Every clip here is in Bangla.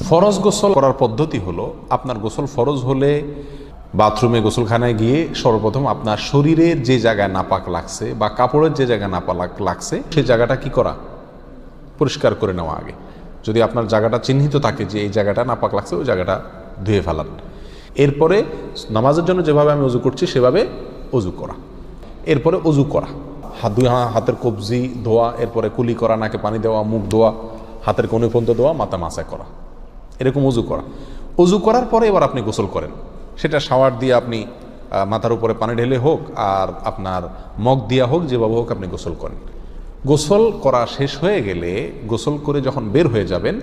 ফরজ গোসল করার পদ্ধতি হলো, আপনার গোসল ফরজ হলে বাথরুমে গোসলখানায় গিয়ে সর্বপ্রথম আপনার শরীরের যে জায়গায় নাপাক লাগছে বা কাপড়ের যে জায়গায় নাপাক লাগছে সেই জায়গাটা কি করা, পরিষ্কার করে নেওয়া আগে। যদি আপনার জায়গাটা চিহ্নিত থাকে যে এই জায়গাটা নাপাক লাগছে, ওই জায়গাটা ধুয়ে ফেলান। এরপরে নামাজের জন্য যেভাবে আমি অজু করছি সেভাবে অজু করা। এরপরে অজু করা, হাতের কবজি ধোয়া, এরপরে কুলি করা, নাকে পানি দেওয়া, মুখ ধোয়া, হাতের কনুই পর্যন্ত ধোয়া, মাথা মাসা করা, এরকম অজু করা। অজু করার পরে এবার আপনি গোসল করেন। সেটা শাওয়ার দিয়ে আপনি মাথার উপরে পানি ঢেলে হোক আর আপনার মগ দিয়া হোক, যেভাবে হোক আপনি গোসল করেন। গোসল করা শেষ হয়ে গেলে, গোসল করে যখন বের হয়ে যাবেন,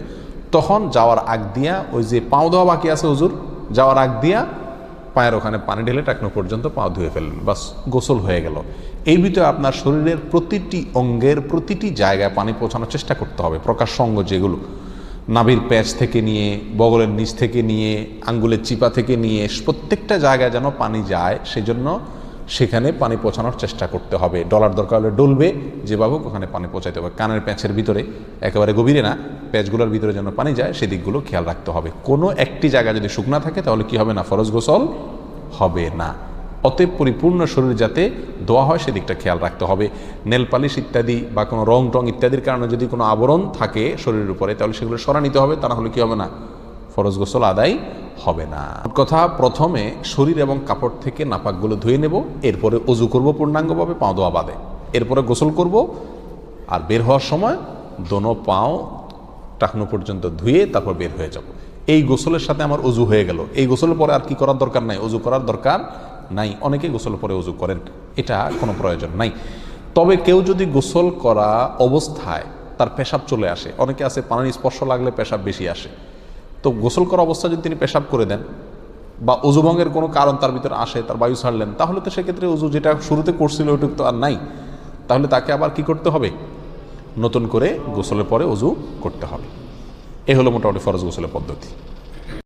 তখন যাওয়ার আগ দিয়া ওই যে পাও ধোয়া বাকি আছে হুজুর, যাওয়ার আগ দিয়া পায়ের ওখানে পানি ঢেলে টাকনো পর্যন্ত পাও ধুয়ে ফেললেন, বাস গোসল হয়ে গেল। এই ভিতরে আপনার শরীরের প্রতিটি অঙ্গের প্রতিটি জায়গায় পানি পৌঁছানোর চেষ্টা করতে হবে। প্রকাশ্য অঙ্গ যেগুলো, নাভির প্যাচ থেকে নিয়ে, বগলের নিচ থেকে নিয়ে, আঙ্গুলের চিপা থেকে নিয়ে, প্রত্যেকটা জায়গায় যেন পানি যায়, সেজন্য সেখানে পানি পৌঁছানোর চেষ্টা করতে হবে। ডলার দরকার হলে ডলবে, যেভাবে ওখানে পানি পৌঁছাতে হবে। কানের প্যাঁচের ভিতরে, একেবারে গভীরে না, প্যাঁচগুলোর ভিতরে যেন পানি যায় সেদিকগুলো খেয়াল রাখতে হবে। কোনো একটি জায়গা যদি শুকনা থাকে তাহলে কি হবে না, ফরজ গোসল হবে না। অতএব পরিপূর্ণ শরীর যাতে ধোয়া হয় সেদিকটা খেয়াল রাখতে হবে। নেল পালিশ ইত্যাদি বা কোনো রং টং ইত্যাদির কারণে যদি কোনো আবরণ থাকে শরীরের উপরে, তাহলে সেগুলো সরা নিতে হবে, তা না হলে কি হবে না, ফরজ গোসল আদায় হবে না। কথা, প্রথমে শরীর এবং কাপড় থেকে নাপাকগুলো ধুয়ে নেব, এরপরে অজু করব পূর্ণাঙ্গভাবে, পাও ধোয়া বাদে, এরপরে গোসল করব। আর বের হওয়ার সময় দোনো পাও টাকনো পর্যন্ত ধুয়ে তারপর বের হয়ে যাব। এই গোসলের সাথে আমার অজু হয়ে গেল। এই গোসলের পরে আর কি করার দরকার নাই, অজু করার দরকার নাই। অনেকে গোসলের পরে অজু করেন, এটা কোনো প্রয়োজন নাই। তবে কেউ যদি গোসল করা অবস্থায় তার পেশাব চলে আসে, অনেকে আছে পানির স্পর্শ লাগলে পেশাব বেশি আসে, তো গোসল করা অবস্থায় যদি তিনি পেশাব করে দেন বা অজুভঙ্গের কোনো কারণ তার ভিতরে আসে, তার বায়ু ছাড়লেন, তাহলে তো সেক্ষেত্রে অজু যেটা শুরুতে করছিল ওইটুকু তো আর নাই। তাহলে তাকে আবার কি করতে হবে, নতুন করে গোসলের পরে অজু করতে হবে। এ হলো মোটামুটি ফরজ গোসলের পদ্ধতি।